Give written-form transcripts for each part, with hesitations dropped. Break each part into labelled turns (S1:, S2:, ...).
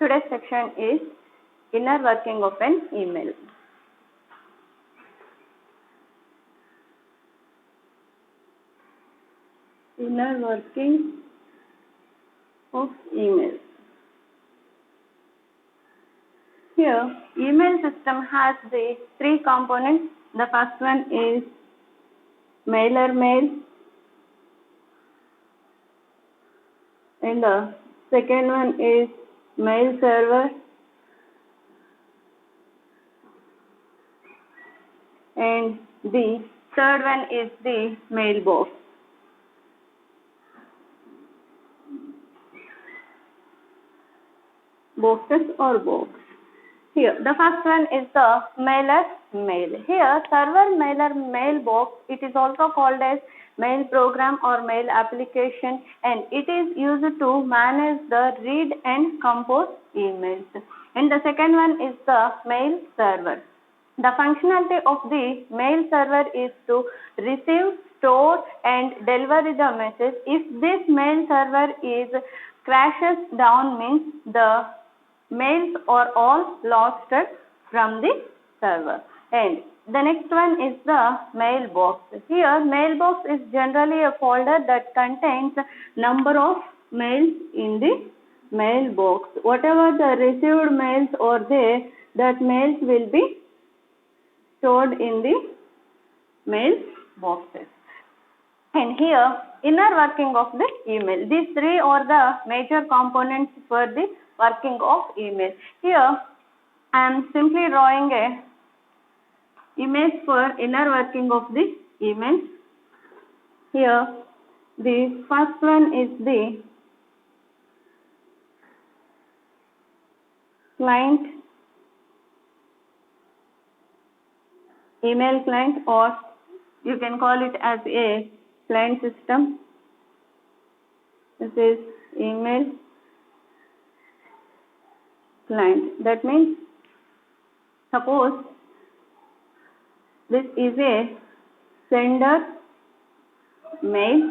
S1: Today's section is inner working of an email. Inner working of email. Here, email system has the three components. The first one is mailer mail, and the second one is mail server, and the third one is the mailbox. Boxes or box. Here, the first one is the mailer mail. Here, server mailer mailbox, it is also called as mail program or mail application, and it is used to manage the read and compose emails. And the second one is the mail server. The functionality of the mail server is to receive, store and deliver the message. If this mail server is crashes down, means the mails are all lost from the server. And the next one is the mailbox. Here, mailbox is generally a folder that contains number of mails in the mailbox. Whatever the received mails are there, that mails will be stored in the mail boxes. And here, inner working of the email. These three are the major components for the working of email. Here, I am simply drawing a image for inner working of the email. Here, the first one is the client, email client, or you can call it as a client system. This is email client. That means, suppose this is a sender mail.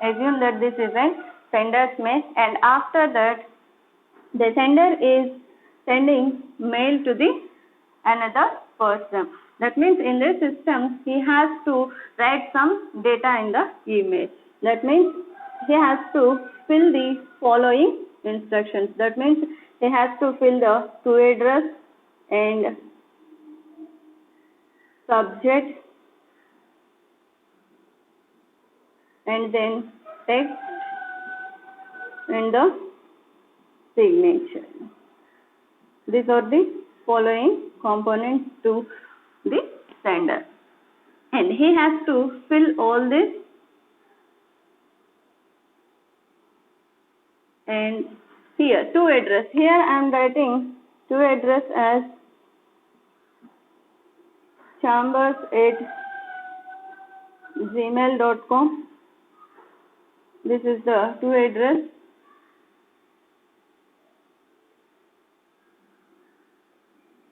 S1: Assume that this is a sender's mail, and after that the sender is sending mail to the another person. That means in this system he has to write some data in the email. That means he has to fill the following instructions. That means he has to fill the to address and subject, and then text and the signature. These are the following components to the sender, and he has to fill all this. And here, to address, here I am writing to address as chambers@gmail.com. This is the to address.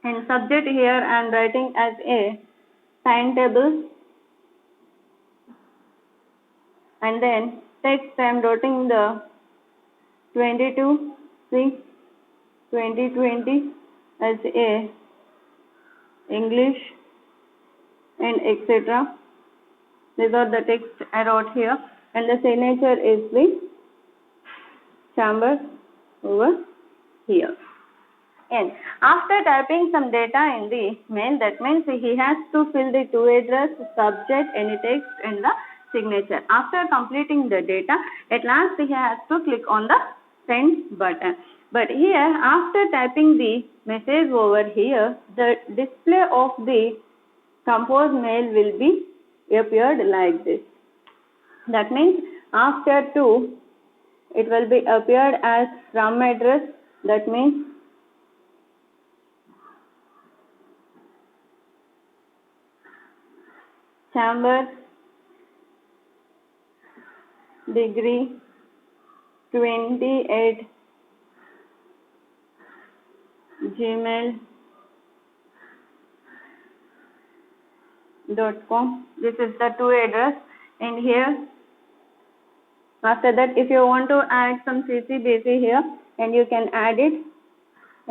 S1: And subject, here I am writing as a timetable, and then text I am writing the 22/6/2020 as a English, and etc. These are the text I wrote here, and the signature is the Chambers over here. And after typing some data in the mail, that means he has to fill the to address, subject, any text and the signature. After completing the data, at last he has to click on the send button. But here, after typing the message over here, the display of the composed mail will be appeared like this. That means after to, it will be appeared as from address. That means Chambers degree 28 gmail.com. This is the to address, and here after that if you want to add some CC BC here, and you can add it.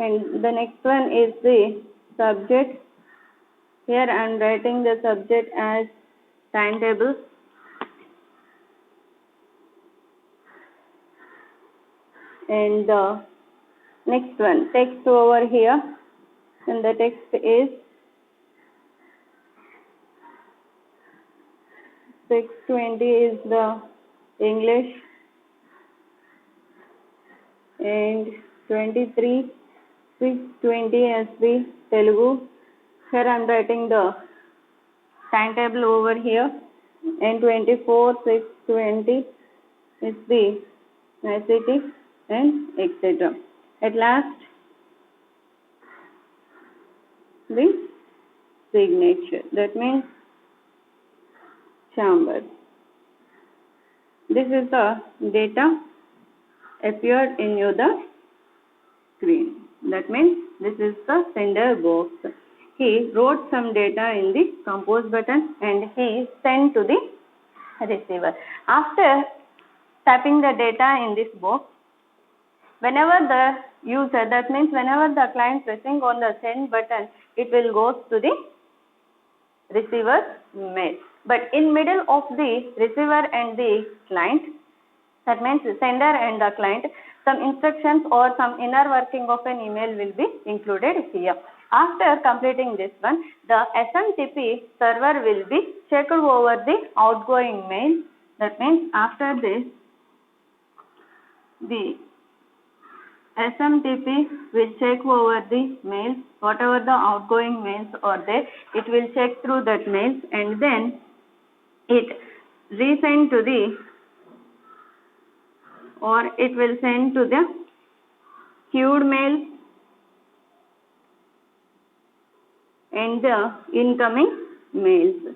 S1: And the next one is the subject. Here I am writing the subject as timetable. And the next one, text over here, and the text is 620 is the English, and 23 620 as the Telugu. Here I am writing the timetable over here, and 24 620 is the ICT and etc. At last, the signature, that means Chambers. This is the data appeared in your the screen. That means this is the sender box. He wrote some data in the compose button and he sent to the receiver. After typing the data in this box, whenever the user, that means whenever the client pressing on the send button, it will go to the receiver mail. But in middle of the receiver and the client, that means sender and the client, some instructions or some inner working of an email will be included here. After completing this one, the SMTP server will be checked over the outgoing mail. That means after this, the SMTP will check over the mails, whatever the outgoing mails are there, it will check through that mails and then it resend to the, or it will send to the queued mail and the incoming mails.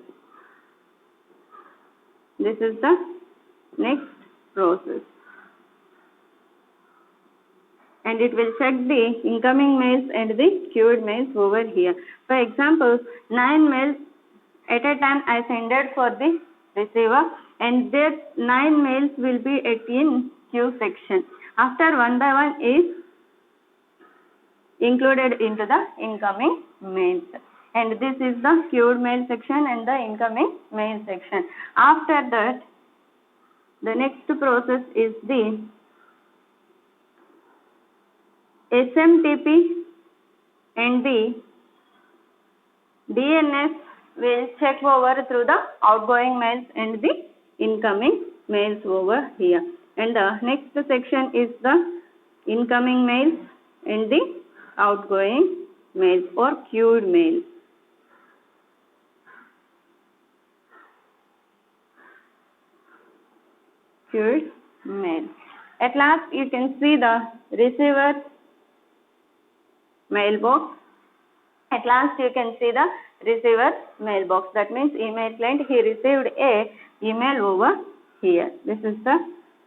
S1: This is the next process. And it will check the incoming mails and the queued mails over here. For example, 9 mails at a time I sended for the receiver, and that 9 mails will be in queue section. After one by one is included into the incoming mails. And this is the queued mail section and the incoming mail section. After that, the next process is the SMTP and the DNS will check over through the outgoing mails and the incoming mails over here. And the next section is the incoming mails and the outgoing mails or queued mails. Queued mail. At last, you can see the receiver mailbox. At last you can see the receiver mailbox. That means email client, he received a email over here. This is the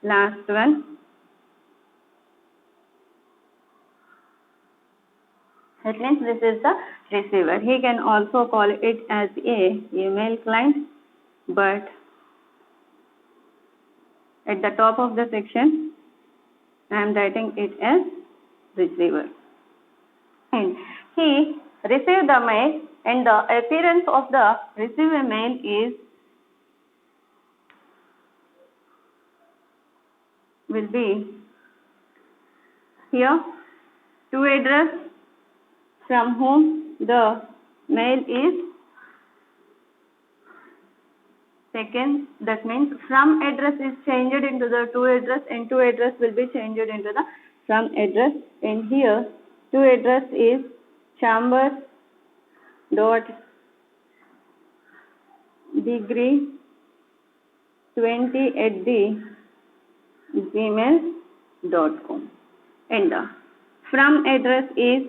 S1: last one. That means this is the receiver. He can also call it as a email client, but at the top of the section I am writing it as receiver. And he received the mail, and the appearance of the receiver mail will be here, to address from whom the mail is taken. That means from address is changed into the to address, and to address will be changed into the from address. And here to address is chambers dot degree 20@gmail.com, and the from address is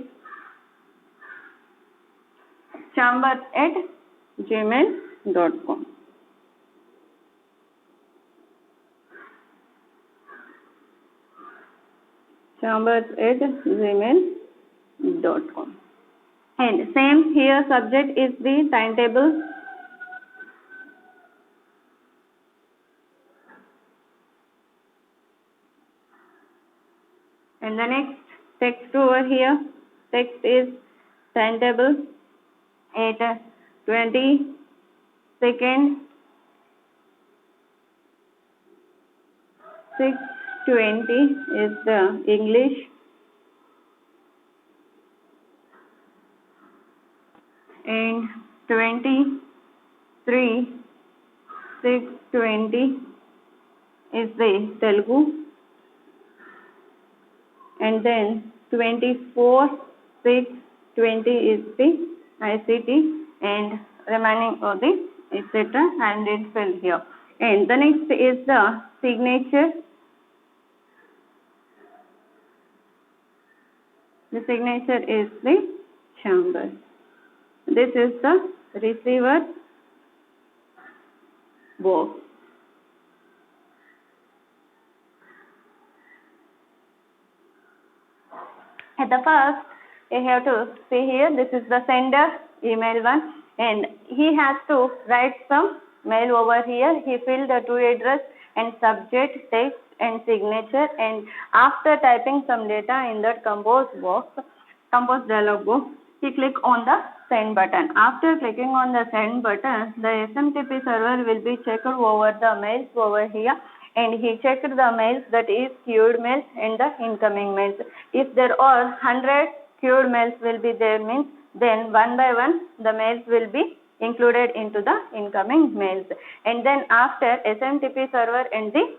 S1: chambers@gmail.com. chambers@gmail.com. And same here, subject is the timetable. And the next text over here, text is sendable at 20 seconds 620 is the English and 23 620 is the Telugu and then 24 620 is the ICT and remaining of the etc. and it fell here. And the next is the signature. The signature is the chamber. This is the receiver box. At the first, you have to see here, this is the sender, email one, and he has to write some mail over here. He filled the to address and subject, text and signature, and after typing some data in that compose dialog box, he click on the send button. After clicking on the send button, the SMTP server will be checked over the mails over here, and he checked the mails, that is queued mails and the incoming mails. If there are 100 queued mails will be there, means then one by one the mails will be included into the incoming mails, and then after SMTP server and the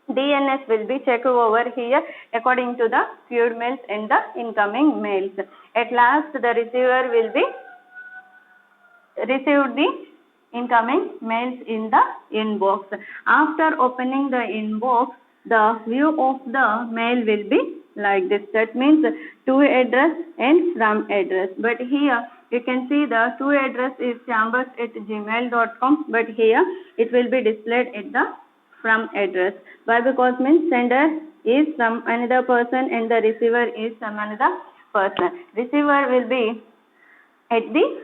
S1: DNS will be checked over here according to the queued mails and the incoming mails. At last the receiver will be received the incoming mails in the inbox. After opening the inbox, the view of the mail will be like this. That means to address and from address. But here you can see the to address is chambers@gmail.com, but here it will be displayed at the from address. Why? Because means sender is some another person and the receiver is some another person. Receiver will be at the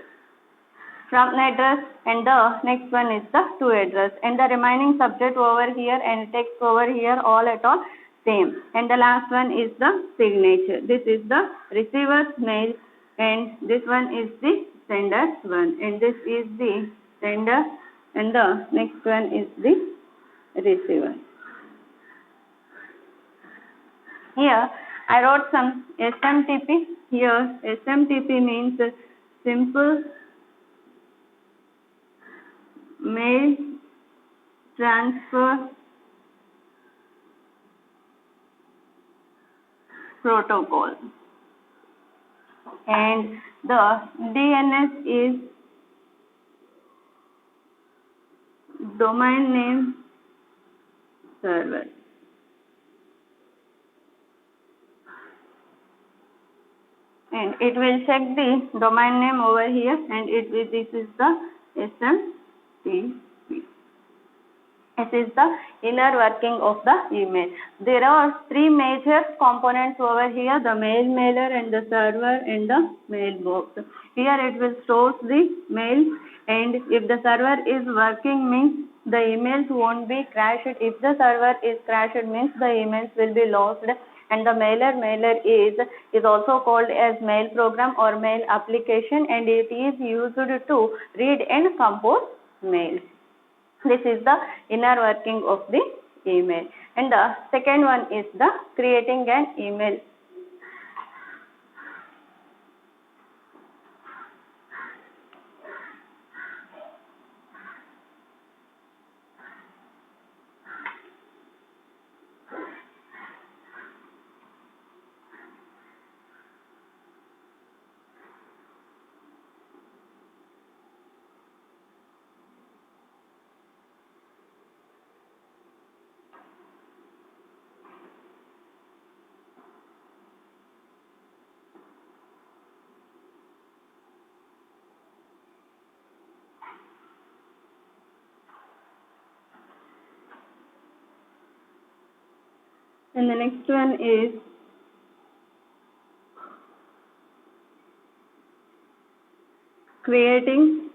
S1: from address and the next one is the to address, and the remaining subject over here and text over here all at all same, and the last one is the signature. This is the receiver's mail and this one is the sender's one, and this is the sender and the next one is the receiver. Here I wrote some SMTP. Here SMTP means simple mail transfer protocol, and the DNS is domain name server, and it will check the domain name over here, and this is the SMTP. This is the inner working of the email. There are three major components over here: the mail mailer and the server and the mailbox. Here it will store the mail, and if the server is working means the emails won't be crashed. If the server is crashed means the emails will be lost. And the mailer is also called as mail program or mail application, and it is used to read and compose mail. This is the inner working of the email. And the second one is the creating an email. And the next one is creating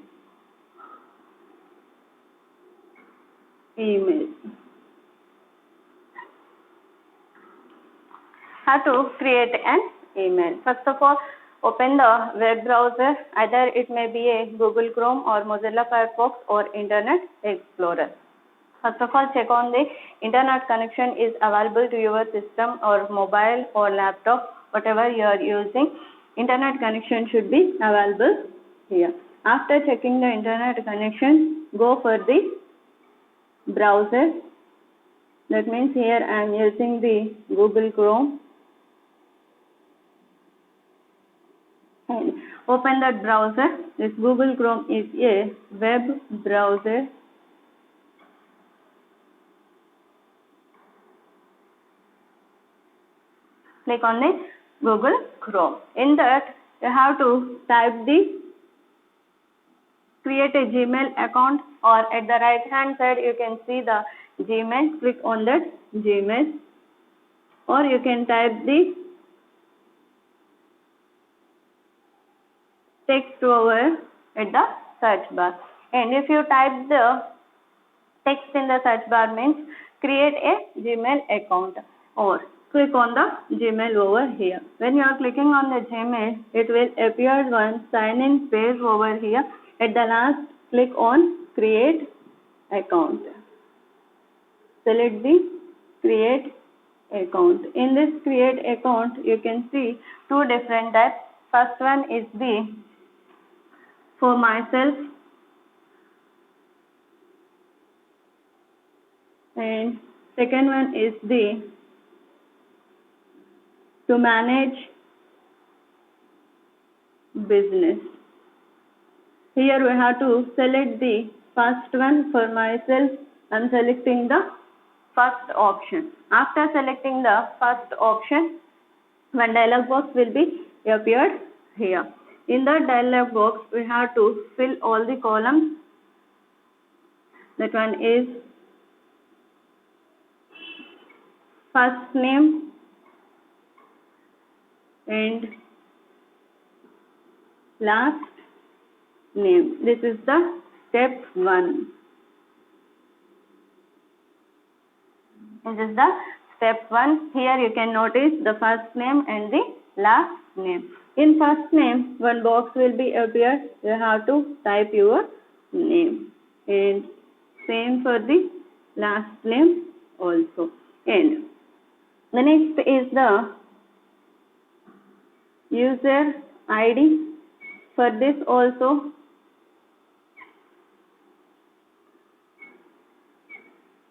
S1: email. How to create an email. First of all, open the web browser. Either it may be a Google Chrome or Mozilla Firefox or Internet Explorer. First of all, check on the internet connection is available to your system or mobile or laptop, whatever you are using. Internet connection should be available here. After checking the internet connection, go for the browser. That means here I am using the Google Chrome. And open that browser. This Google Chrome is a web browser. Click on the Google Chrome. In that, you have to create a Gmail account, or at the right hand side you can see the Gmail. Click on that Gmail, or you can type the text over at the search bar. And if you type the text in the search bar, means create a Gmail account, or click on the Gmail over here. When you are clicking on the Gmail, it will appear one sign in page over here. At the last, click on create account. Select the create account. In this create account, you can see two different types. First one is the for myself, and second one is the to manage business. Here we have to select the first one. For myself, I am selecting the first option. After selecting the first option, one dialog box will be appeared here. In the dialog box, we have to fill all the columns. That one is first name and last name. This is the step 1. This is the step 1. Here you can notice the first name and the last name. In first name, one box will be appeared. You have to type your name, and same for the last name also. And the next is the user ID. For this also,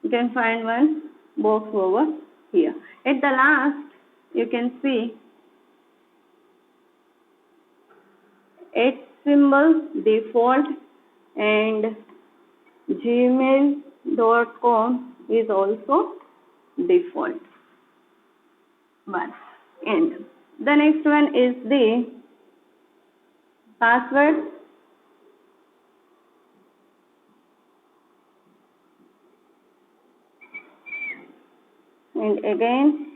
S1: you can find one box over here. At the last, you can see @ default, and gmail.com is also default one. And the next one is the password. And again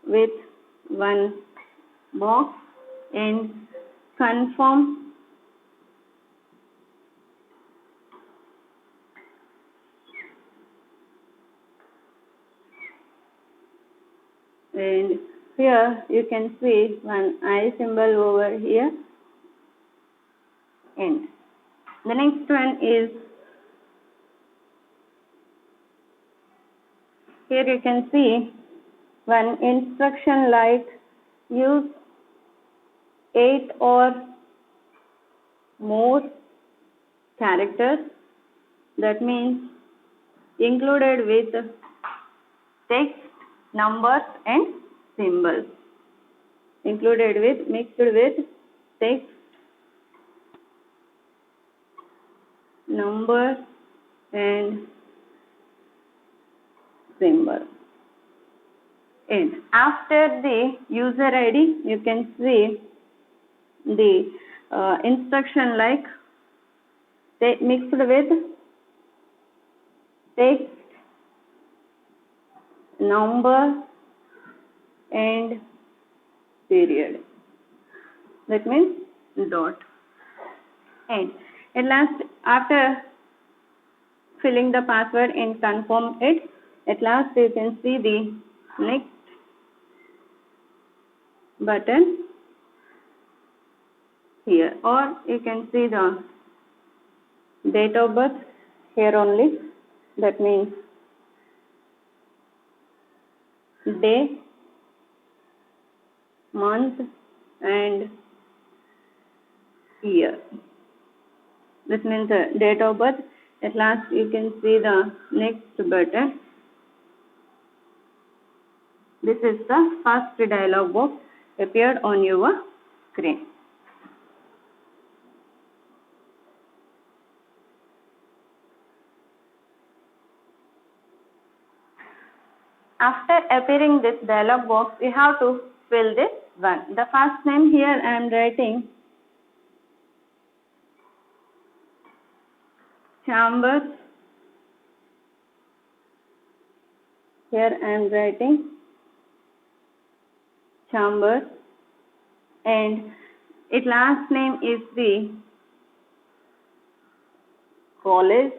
S1: with one box, and confirm. And here you can see one I symbol over here. And the next one is, here you can see one instruction like use 8 or more characters. That means included with text, numbers and symbols. Included with, mixed with text, number and symbol. And after the user ID, you can see the instruction like mixed with text, number and period. That means dot. And at last, after filling the password and confirm it, at last you can see the next button here, or you can see the date of birth here only. That means day, month and year. This means the date of birth. At last you can see the next button. This is the first dialog box appeared on your screen. After appearing this dialog box, we have to fill this one. The first name here I am writing Chambers. Here I am writing Chambers, and its last name is the college,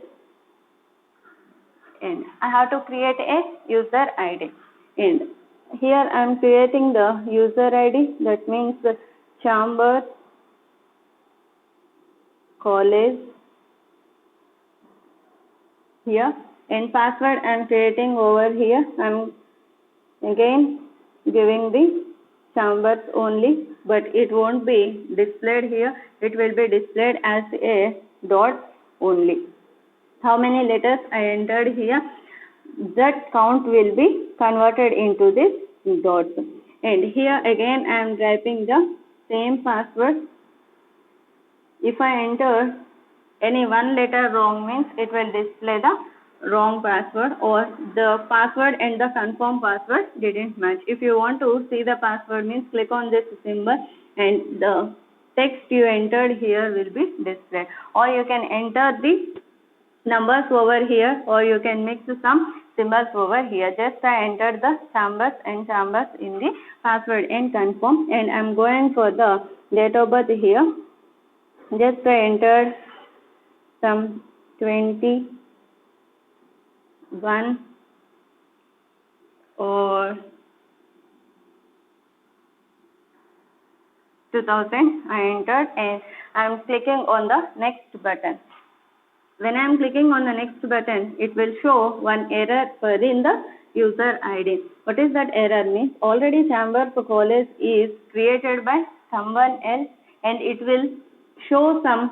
S1: and I have to create a user ID. And here I am creating the user ID. That means Chambers College here, and password I am creating over here. I am again giving the Chambers only, but it won't be displayed here. It will be displayed as a dot only. How many letters I entered here, that count will be converted into this dots. And here again I am typing the same password. If I enter any one letter wrong, means it will display the wrong password, or the password and the confirm password didn't match. If you want to see the password, means click on this symbol and the text you entered here will be displayed, or you can enter the numbers over here, or you can mix some symbols over here. Just I entered the Chambers and Chambers in the password and confirm, and I am going for the date of birth here. Just I entered some 21 or 2000 I entered, and I am clicking on the next button. When I am clicking on the next button, it will show one error in the user ID. What is that error means? Already Chambers College is created by someone else, and it will show some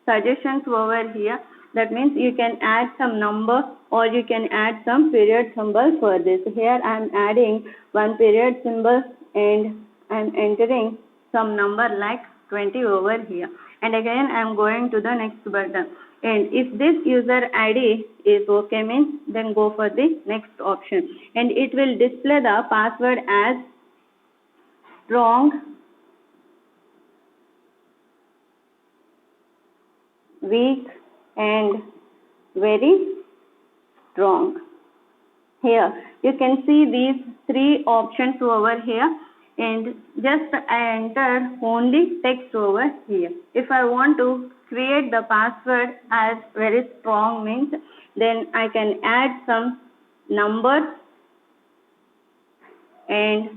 S1: suggestions over here. That means you can add some number, or you can add some period symbol for this. Here I am adding one period symbol, and I am entering some number like 20 over here. And again I am going to the next button. And if this user ID is okay, means then go for the next option, and it will display the password as strong, weak and very strong. Here you can see these three options over here, and just I entered only text over here. If I want to create the password as very strong, means then I can add some numbers and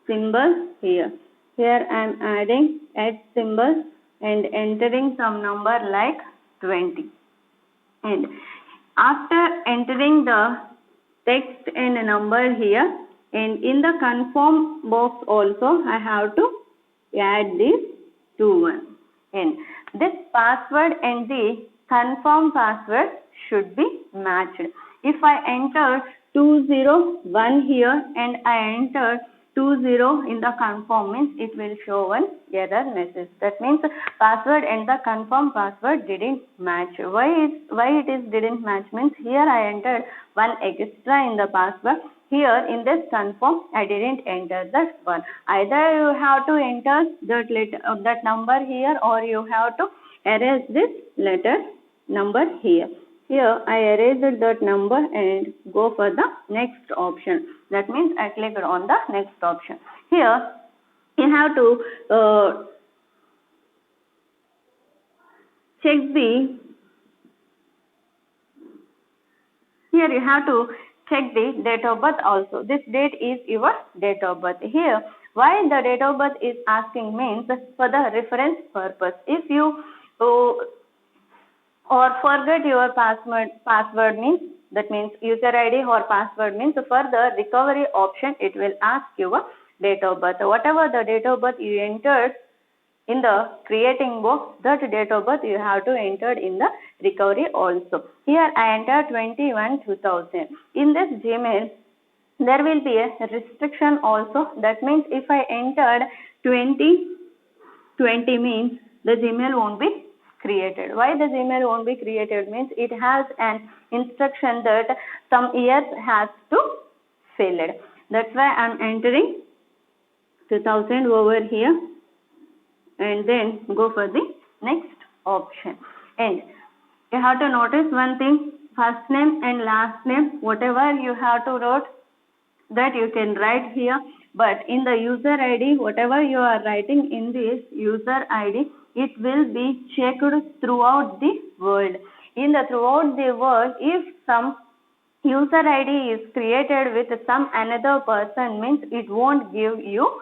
S1: symbols here. Here I am adding add symbols and entering some number like 20. And after entering the text and a number here, and in the confirm box also I have to add these two ones. And this password and the confirm password should be matched. If I enter 201 here and I enter 20 in the confirm, means it will show one error message. That means password and the confirm password didn't match. Why it is didn't match means here I entered one extra in the password. Here in this confirm I didn't enter that one. Either you have to enter that number here, or you have to erase this letter number here. Here I erased that number and go for the next option. That means I clicked on the next option. Here you have to check the date of birth also. This date is your date of birth. Here Why the date of birth is asking means for the reference purpose. If you or forget your password means, that means user ID or password means, for the recovery option it will ask your date of birth. Whatever the date of birth you entered in the creating box, that date of birth you have to enter in the recovery also. Here I entered 21/2000. In this Gmail there will be a restriction also. That means if I entered 2020 means the Gmail won't be created. Why the Gmail won't be created means it has an instruction that some years has to fill it. That's why I am entering 2000 over here and then go for the next option. And you have to notice one thing, first name and last name, whatever you have to write that you can write here, but in the user ID, whatever you are writing in this user ID, it will be checked throughout the world. In the throughout the world, if some user ID is created with some another person means it won't give you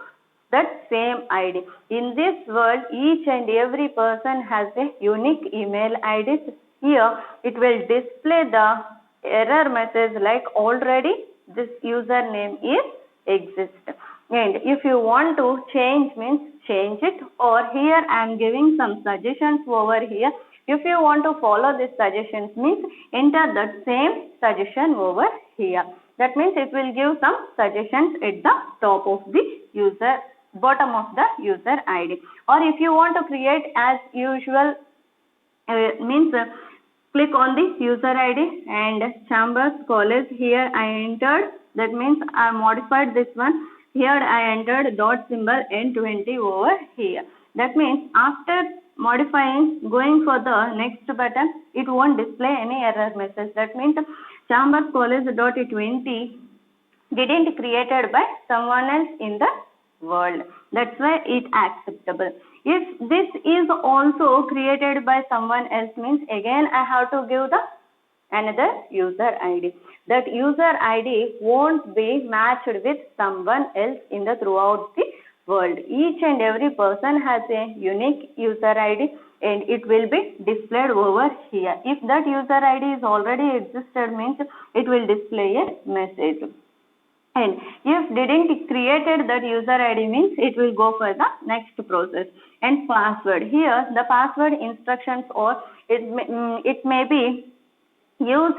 S1: that same ID. In this world, each and every person has a unique email ID. Here, it will display the error message like already this username is exist. And if you want to change means change it, or here I am giving some suggestions over here. If you want to follow these suggestions means enter that same suggestion over here. That means it will give some suggestions at the top of the user, bottom of the user ID. Or if you want to create as usual means click on the user ID and Chambers College. Here I entered, that means I modified this one. Here I entered dot symbol N20 over here. That means after modifying, going for the next button, it won't display any error message. That means Chambers College dot 20 didn't created by someone else in the world. That's why it acceptable. If this is also created by someone else means again I have to give the another user ID. That user ID won't be matched with someone else in the throughout the world. Each and every person has a unique user ID and it will be displayed over here. If that user ID is already existed means it will display a message. And if didn't created that user ID means it will go for the next process. And password, here the password instructions, or it may be used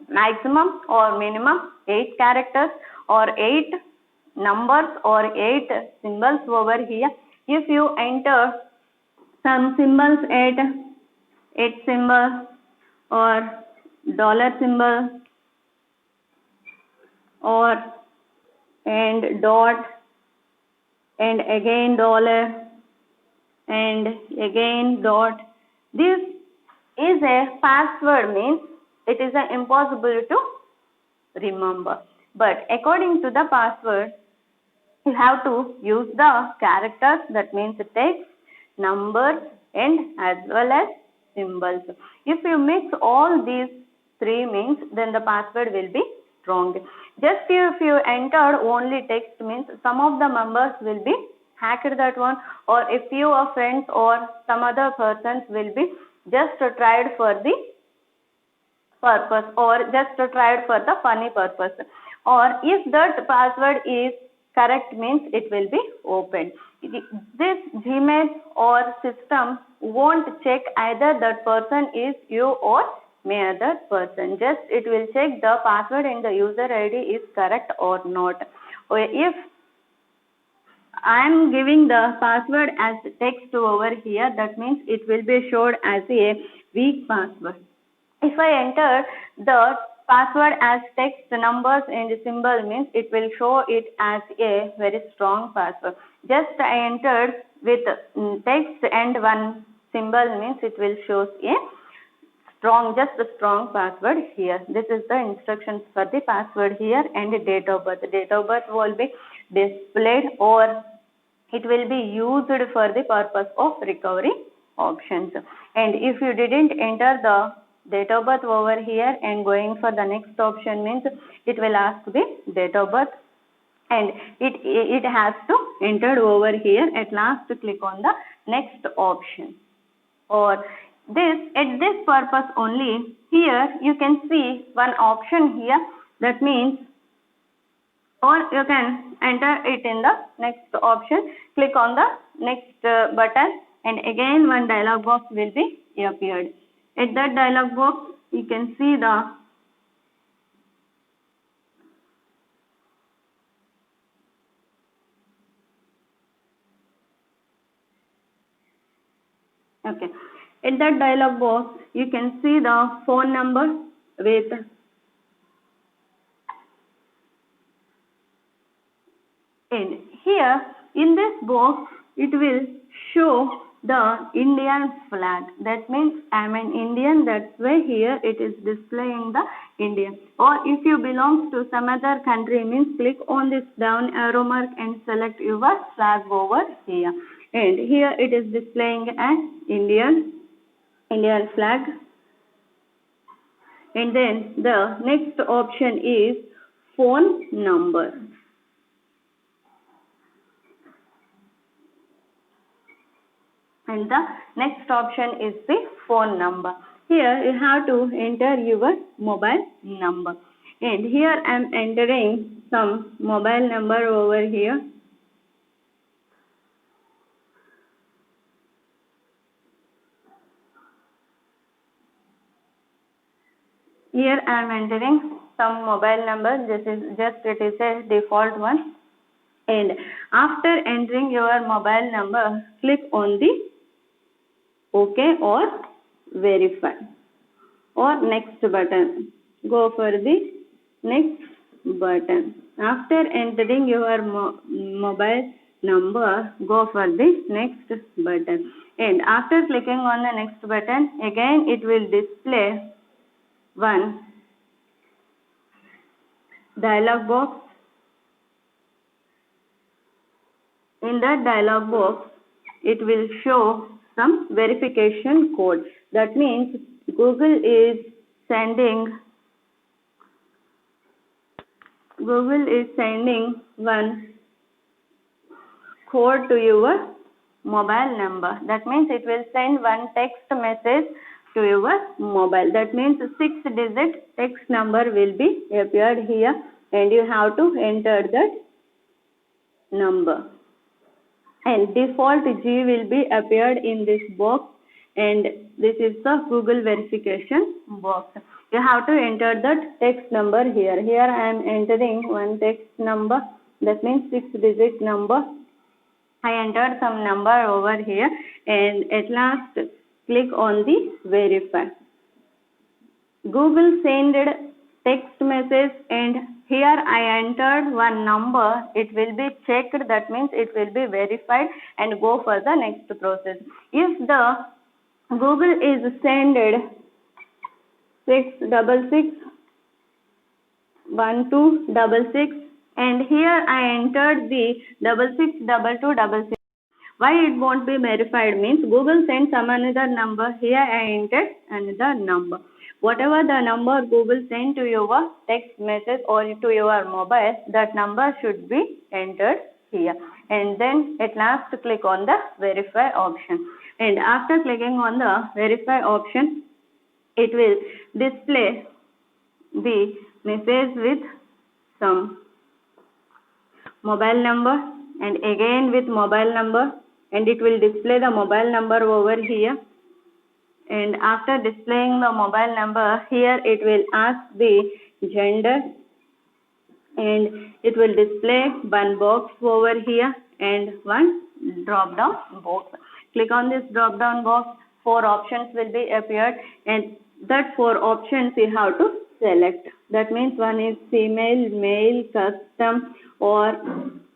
S1: maximum or minimum 8 characters or 8 numbers or 8 symbols over here. If you enter some symbols at 8 symbol or dollar symbol or and dot and again dollar and again dot, this is a password means it is impossible to remember. But according to the password, you have to use the characters, that means text, numbers and as well as symbols. If you mix all these three means then the password will be wrong. Just if you entered only text means some of the members will be hacked that one, or a few of friends or some other persons will be just tried for the purpose or just tried for the funny purpose. Or if that password is correct means it will be opened. This Gmail or system won't check either that person is you or may other person. Just it will check the password and the user ID is correct or not. If I am giving the password as text over here, that means it will be showed as a weak password. If I enter the password as text, numbers and symbol means it will show it as a very strong password. Just I entered with text and one symbol means it will show a strong, just a strong password here. This is the instructions for the password here and date of birth. Date of birth will be displayed or it will be used for the purpose of recovery options. And if you didn't enter the date of birth over here and going for the next option means it will ask the date of birth and it has to enter over here. At last click on the next option. Or this, at this purpose only, here you can see one option here, that means, or you can enter it in the next option. Click on the next button, and again one dialog box will be appeared. At that dialog box you can see the okay. In that dialog box, you can see the phone number with and here in this box it will show the Indian flag. That means I am an Indian, that's why here it is displaying the India. Or if you belong to some other country, means click on this down arrow mark and select your flag over here. And here it is displaying an Indian flag. And then the next option is phone number. And the next option is the phone number. Here you have to enter your mobile number. And here I am entering some mobile number over here. Here I am entering some mobile number. This is it is a default one. And after entering your mobile number, click on the OK or verify or next button. Go for the next button. After entering your mobile number, go for the next button. And after clicking on the next button, again it will display one dialog box. In that dialog box, it will show some verification code. That means Google is sending one code to your mobile number. That means it will send one text message to your mobile. That means 6-digit text number will be appeared here, and you have to enter that number. And default G will be appeared in this box, and this is the Google verification box. You have to enter that text number here. Here I am entering one text number, that means 6-digit number. I entered some number over here, and at last click on the verify. Google sent text message, and here I entered one number. It will be checked, that means it will be verified, and go for the next process. If the Google is sended 6661266, and here I entered the 662266. Why it won't be verified means Google sent some another number. Here I entered another number. Whatever the number Google sent to your text message or to your mobile, that number should be entered here. And then at last click on the verify option. And after clicking on the verify option, it will display the message with some mobile number, and again with mobile number, and it will display the mobile number over here. And after displaying the mobile number, here it will ask the gender, and it will display one box over here and one drop down box. Click on this drop down box. 4 options will be appeared, and that 4 options you have to select. That means one is female, male, custom, or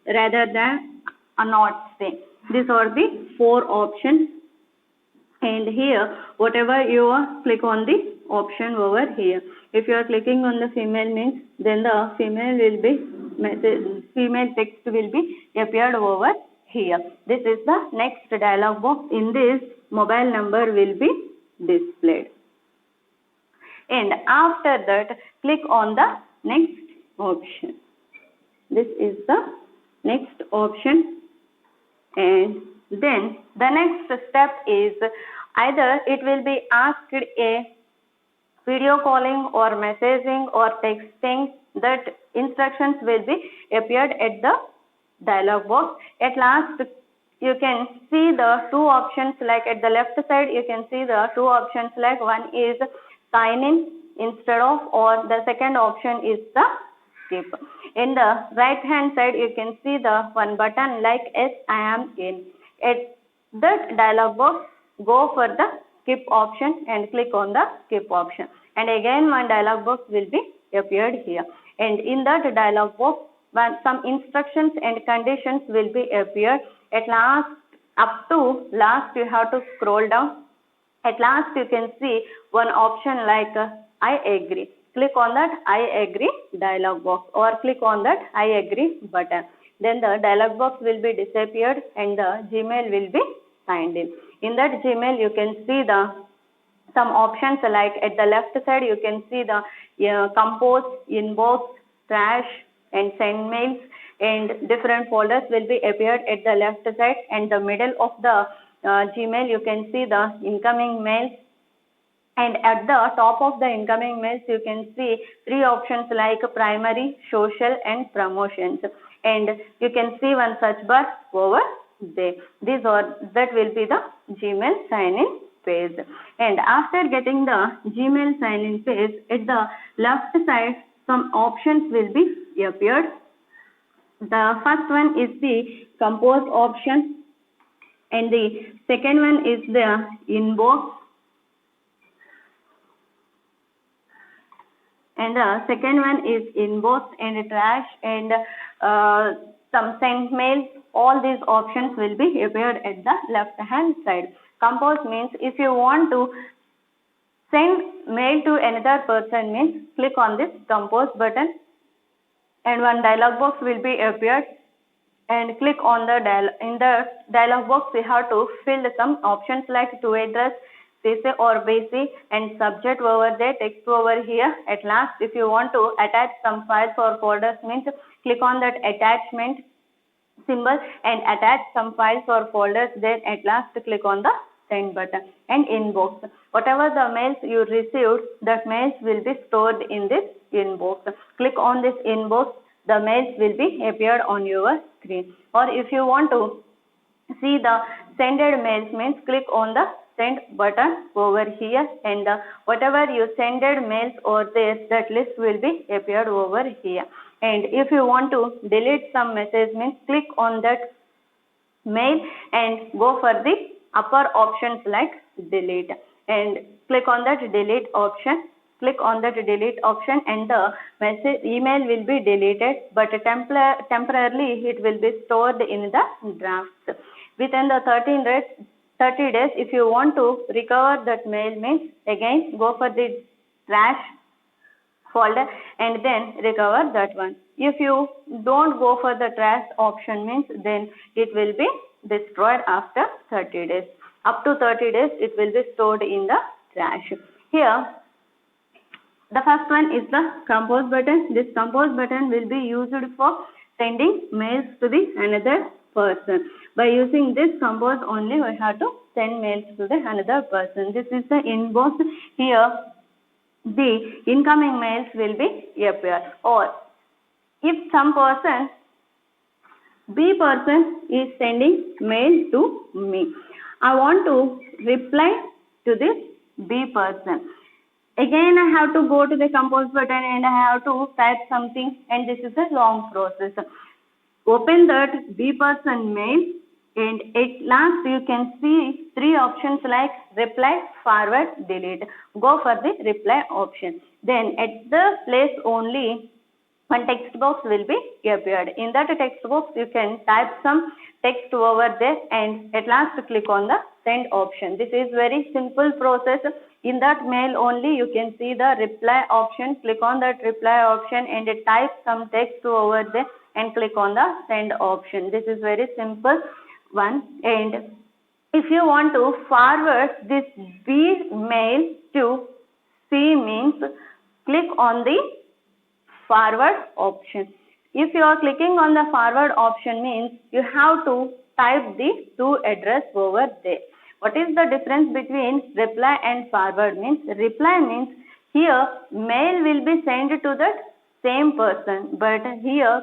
S1: rather than not say. These are the 4 options. And here whatever you click on the option over here. If you are clicking on the female means, then the female will be female text will be appeared over here. This is the next dialog box. In this, mobile number will be displayed. And after that, click on the next option. This is the next option. And then the next step is either it will be asked a video calling or messaging or texting. That instructions will be appeared at the dialog box. At last you can see the two options, like at the left side you can see the two options, like one is sign in instead of, or the second option is the skip. In the right hand side you can see the one button like yes I am in. At that dialog box, go for the skip option and click on the skip option, and again one dialog box will be appeared here, and in that dialog box some instructions and conditions will be appeared. At last, up to last you have to scroll down. At last you can see one option like I agree. Click on that I agree dialog box, or click on that I agree button. Then the dialog box will be disappeared and the Gmail will be signed in. In that Gmail you can see the some options, like at the left side you can see the compose, inbox, trash and send mails, and different folders will be appeared at the left side, and the middle of the Gmail you can see the incoming mails, and at the top of the incoming mails you can see three options like primary, social and promotions, and you can see one search bar over there. That will be the Gmail sign in page. And after getting the Gmail sign in page, at the left side some options will be appeared. The first one is the compose option, and the second one is the inbox, and the second one is inbox and trash and some sent mails. All these options will be appeared at the left hand side. Compose means if you want to send mail to another person, means click on this compose button, and one dialog box will be appeared, and click on the in the dialog box we have to fill some options like to address, CC or BC, and subject over there, text over here. At last if you want to attach some files or folders, means click on that attachment symbol and attach some files or folders. Then at last click on the send button. And inbox, whatever the mails you received, that mails will be stored in this inbox. Click on this inbox, the mails will be appeared on your screen. Or if you want to see the sended mails, means click on the send button over here, and whatever you sended mails over there, that list will be appeared over here. And if you want to delete some message, means click on that mail and go for the upper options like delete, and click on that delete option. Click on that delete option and the email will be deleted, but temporarily it will be stored in the drafts. Within the 30 days, if you want to recover that mail, means again go for the trash folder and then recover that one. If you don't go for the trash option, means then it will be destroyed after 30 days. Up to 30 days it will be stored in the trash. Here the first one is the compose button. This compose button will be used for sending mails to the another person. By using this compose only, we have to send mails to the another person. This is the inbox. Here the incoming mails will be appear. Or if some person, B person is sending mail to me, I want to reply to this B person. Again I have to go to the compose button and I have to type something, and this is a long process. Open that B person mail, and at last you can see three options like reply, forward, delete. Go for the reply option. Then at the place only one text box will be appeared. In that text box you can type some text over there, and at last click on the send option. This is very simple process. In that mail only you can see the reply option. Click on that reply option and type some text over there and click on the send option. This is very simple one. And if you want to forward this B mail to C, means click on the forward option. If you are clicking on the forward option means you have to type the to address over there. What is the difference between reply and forward means? Reply means here mail will be sent to that same person, but here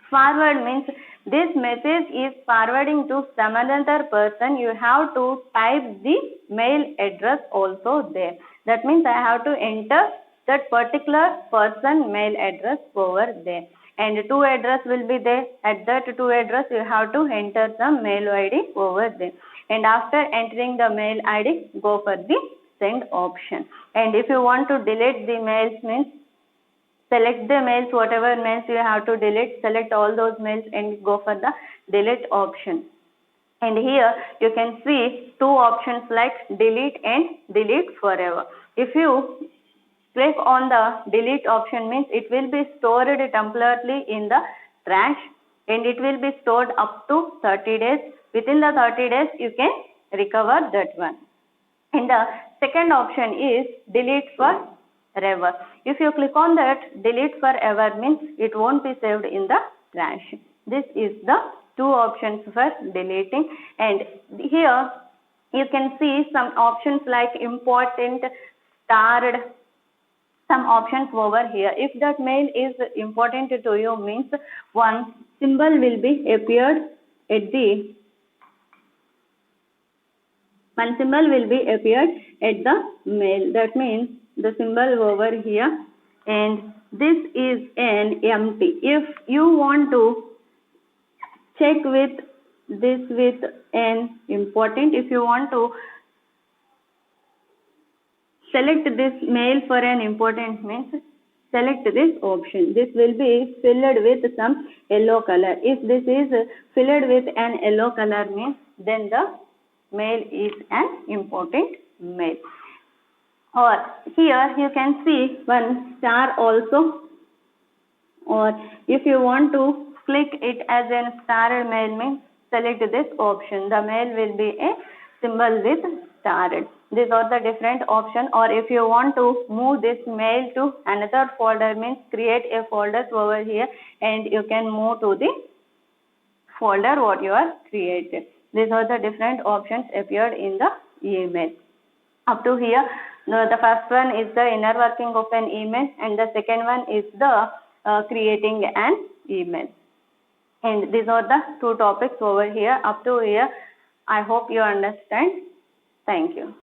S1: forward means this message is forwarding to some other person. You have to type the mail address also there. That means I have to enter that particular person mail address over there. And to address will be there. At that to address you have to enter the mail ID over there. And after entering the mail ID, go for the send option. And if you want to delete the mails means select the mails, whatever mails you have to delete, select all those mails and go for the delete option. And here you can see two options like delete and delete forever. If you click on the delete option means it will be stored temporarily in the trash and it will be stored up to 30 days. Within the 30 days you can recover that one. And the second option is delete forever. If you click on that, delete forever means it won't be saved in the trash. This is the two options for deleting. And here you can see some options like important, starred, some options over here. If that mail is important to you means one symbol will be appeared at the mail. That means the symbol over here, and this is an empty. If you want to check with this with an important, if you want to select this mail for an important means select this option. This will be filled with some yellow color. If this is filled with an yellow color means then the mail is an important mail. Or here you can see one star also, or if you want to click it as a starred mail means select this option. The mail will be a symbol with starred. These are the different options. Or if you want to move this mail to another folder means create a folder over here and you can move to the folder what you are created. These are the different options appeared in the email. Up to here, the first one is the inner working of an email and the second one is the creating an email. And these are the two topics over here. Up to here, I hope you understand. Thank you.